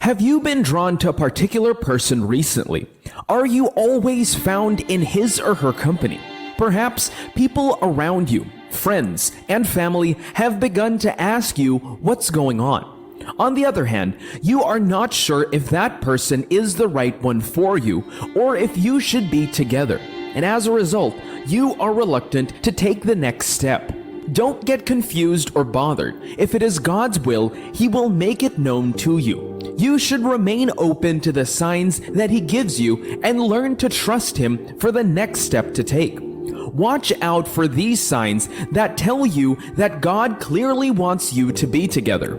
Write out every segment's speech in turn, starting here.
Have you been drawn to a particular person recently? Are you always found in his or her company? Perhaps people around you, friends, and family have begun to ask you what's going on. On the other hand, you are not sure if that person is the right one for you or if you should be together. And as a result, you are reluctant to take the next step. Don't get confused or bothered. If it is God's will, He will make it known to you. You should remain open to the signs that He gives you and learn to trust Him for the next step to take. Watch out for these signs that tell you that God clearly wants you to be together.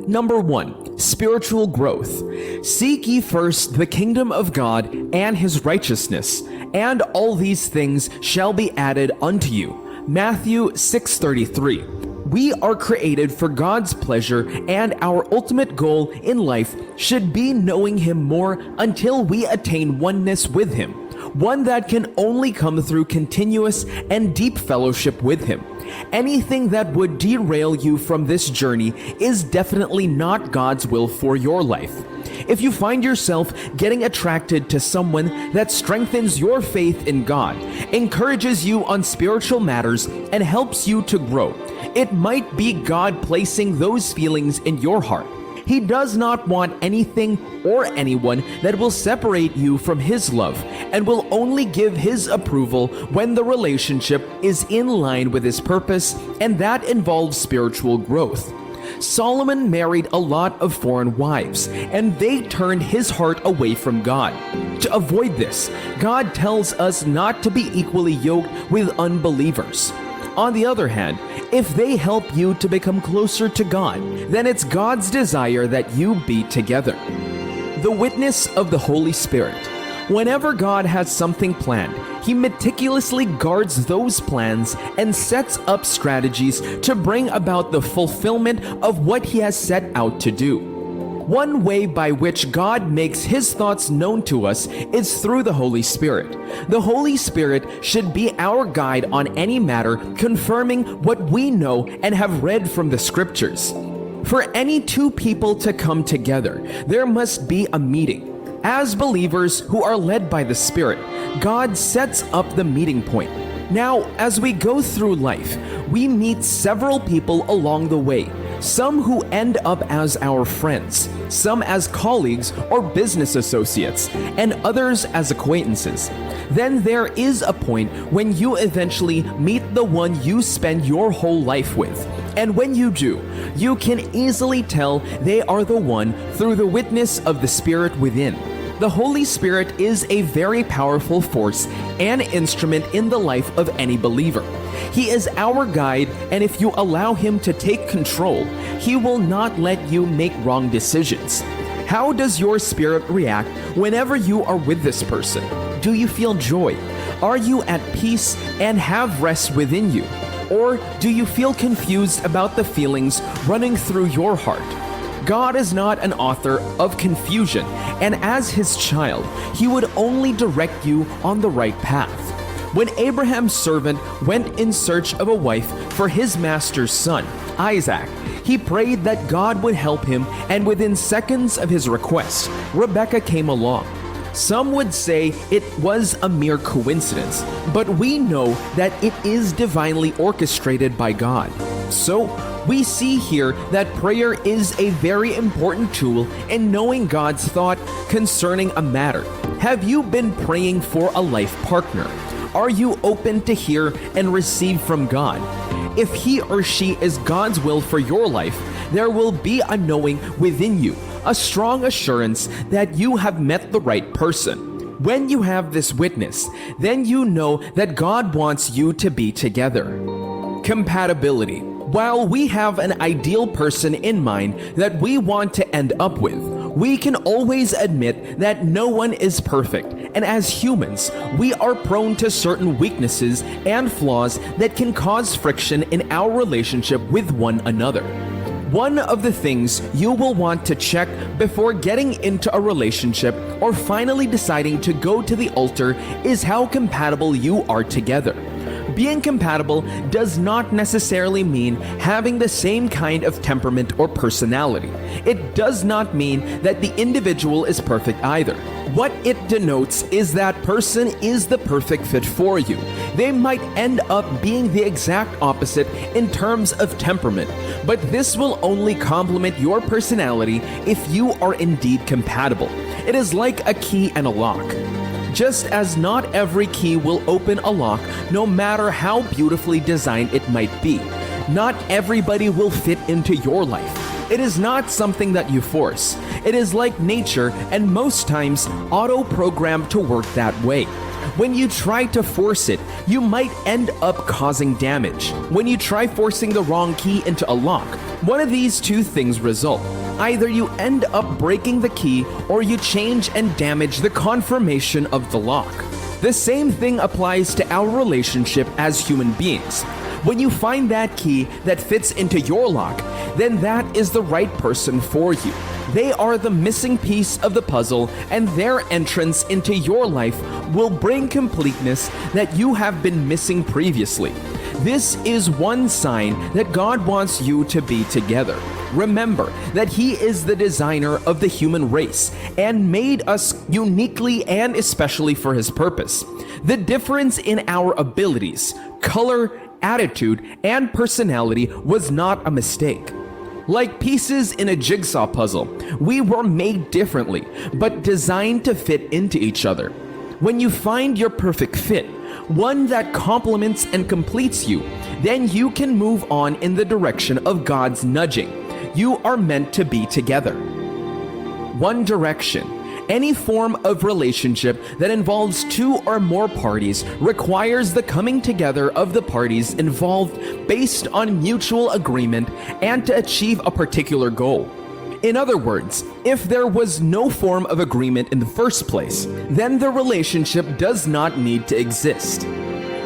Number 1, spiritual growth. Seek ye first the kingdom of God and His righteousness, and all these things shall be added unto you. Matthew 6:33. We are created for God's pleasure, and our ultimate goal in life should be knowing Him more until we attain oneness with Him, one that can only come through continuous and deep fellowship with Him. Anything that would derail you from this journey is definitely not God's will for your life. If you find yourself getting attracted to someone that strengthens your faith in God, encourages you on spiritual matters, and helps you to grow, it might be God placing those feelings in your heart. He does not want anything or anyone that will separate you from His love, and will only give His approval when the relationship is in line with His purpose, and that involves spiritual growth. Solomon married a lot of foreign wives, and they turned his heart away from God. To avoid this, God tells us not to be equally yoked with unbelievers. On the other hand, if they help you to become closer to God, then it's God's desire that you be together. The witness of the Holy Spirit. Whenever God has something planned, He meticulously guards those plans and sets up strategies to bring about the fulfillment of what He has set out to do. One way by which God makes His thoughts known to us is through the Holy Spirit. The Holy Spirit should be our guide on any matter, confirming what we know and have read from the Scriptures. For any two people to come together, there must be a meeting. As believers who are led by the Spirit, God sets up the meeting point. Now, as we go through life, we meet several people along the way, some who end up as our friends, some as colleagues or business associates, and others as acquaintances. Then there is a point when you eventually meet the one you spend your whole life with. And when you do, you can easily tell they are the one through the witness of the Spirit within. The Holy Spirit is a very powerful force and instrument in the life of any believer. He is our guide, and if you allow Him to take control, He will not let you make wrong decisions. How does your spirit react whenever you are with this person? Do you feel joy? Are you at peace and have rest within you? Or do you feel confused about the feelings running through your heart? God is not an author of confusion, and as His child, He would only direct you on the right path. When Abraham's servant went in search of a wife for his master's son, Isaac, he prayed that God would help him, and within seconds of his request, Rebekah came along. Some would say it was a mere coincidence, but we know that it is divinely orchestrated by God. So, we see here that prayer is a very important tool in knowing God's thought concerning a matter. Have you been praying for a life partner? Are you open to hear and receive from God? If he or she is God's will for your life, there will be a knowing within you, a strong assurance that you have met the right person. When you have this witness, then you know that God wants you to be together. Compatibility. While we have an ideal person in mind that we want to end up with, we can always admit that no one is perfect, and as humans, we are prone to certain weaknesses and flaws that can cause friction in our relationship with one another. One of the things you will want to check before getting into a relationship or finally deciding to go to the altar is how compatible you are together. Being compatible does not necessarily mean having the same kind of temperament or personality. It does not mean that the individual is perfect either. What it denotes is that person is the perfect fit for you. They might end up being the exact opposite in terms of temperament, but this will only complement your personality if you are indeed compatible. It is like a key and a lock. Just as not every key will open a lock, no matter how beautifully designed it might be. Not everybody will fit into your life. It is not something that you force. It is like nature, and most times auto-programmed to work that way. When you try to force it, you might end up causing damage. When you try forcing the wrong key into a lock, one of these two things result. Either you end up breaking the key, or you change and damage the conformation of the lock. The same thing applies to our relationship as human beings. When you find that key that fits into your lock, then that is the right person for you. They are the missing piece of the puzzle, and their entrance into your life will bring completeness that you have been missing previously. This is one sign that God wants you to be together. Remember that He is the designer of the human race and made us uniquely and especially for His purpose. The difference in our abilities, color, attitude, and personality was not a mistake. Like pieces in a jigsaw puzzle, we were made differently, but designed to fit into each other. When you find your perfect fit, one that complements and completes you, then you can move on in the direction of God's nudging. You are meant to be together. One direction. Any form of relationship that involves two or more parties requires the coming together of the parties involved based on mutual agreement and to achieve a particular goal. In other words, if there was no form of agreement in the first place, then the relationship does not need to exist.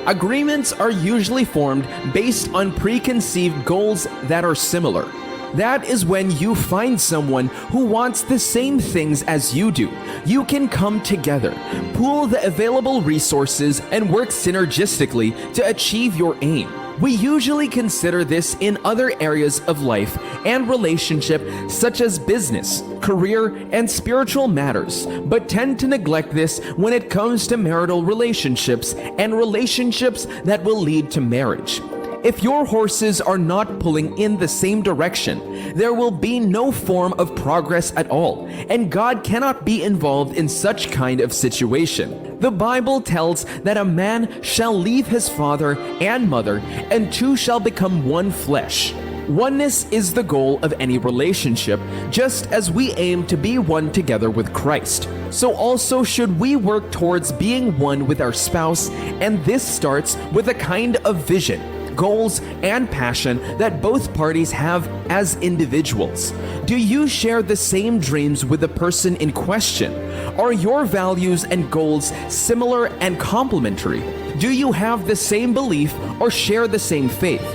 Agreements are usually formed based on preconceived goals that are similar. That is when you find someone who wants the same things as you do. You can come together, pool the available resources, and work synergistically to achieve your aim. We usually consider this in other areas of life and relationship, such as business, career, and spiritual matters, but tend to neglect this when it comes to marital relationships and relationships that will lead to marriage. If your horses are not pulling in the same direction, there will be no form of progress at all, and God cannot be involved in such kind of situation. The Bible tells that a man shall leave his father and mother, and two shall become one flesh. Oneness is the goal of any relationship, just as we aim to be one together with Christ. So also should we work towards being one with our spouse, and this starts with a kind of vision, goals, and passion that both parties have as individuals. Do you share the same dreams with the person in question? Are your values and goals similar and complementary? Do you have the same belief or share the same faith?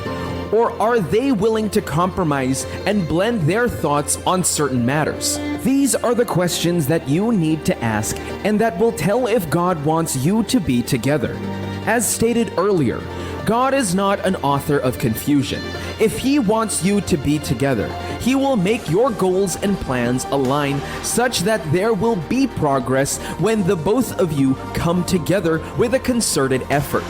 Or are they willing to compromise and blend their thoughts on certain matters? These are the questions that you need to ask and that will tell if God wants you to be together. As stated earlier, God is not an author of confusion. If He wants you to be together, He will make your goals and plans align such that there will be progress when the both of you come together with a concerted effort.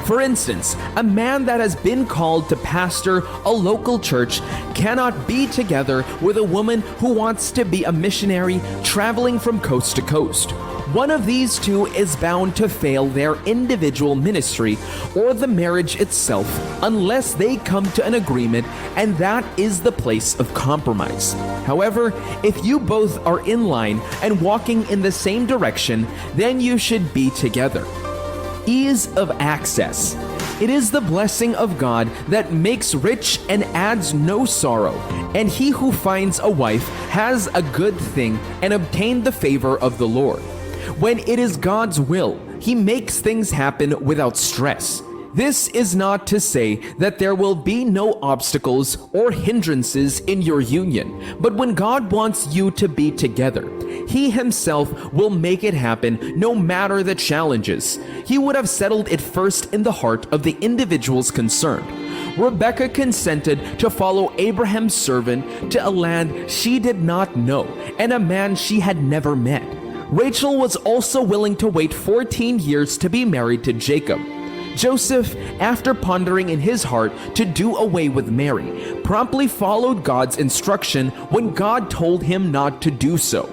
For instance, a man that has been called to pastor a local church cannot be together with a woman who wants to be a missionary traveling from coast to coast. One of these two is bound to fail their individual ministry or the marriage itself unless they come to an agreement, and that is the place of compromise. However, if you both are in line and walking in the same direction, then you should be together. Ease of access. It is the blessing of God that makes rich and adds no sorrow, and he who finds a wife has a good thing and obtained the favor of the Lord. When it is God's will, He makes things happen without stress. This is not to say that there will be no obstacles or hindrances in your union, but when God wants you to be together, He Himself will make it happen no matter the challenges. He would have settled it first in the heart of the individuals concerned. Rebekah consented to follow Abraham's servant to a land she did not know and a man she had never met. Rachel was also willing to wait 14 years to be married to Jacob. Joseph, after pondering in his heart to do away with Mary, promptly followed God's instruction when God told him not to do so.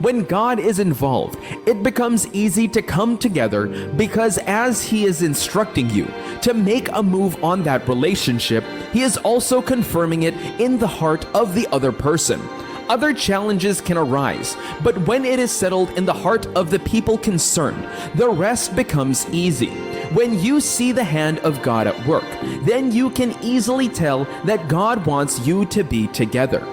When God is involved, it becomes easy to come together because as He is instructing you to make a move on that relationship, He is also confirming it in the heart of the other person. Other challenges can arise, but when it is settled in the heart of the people concerned, the rest becomes easy. When you see the hand of God at work, then you can easily tell that God wants you to be together.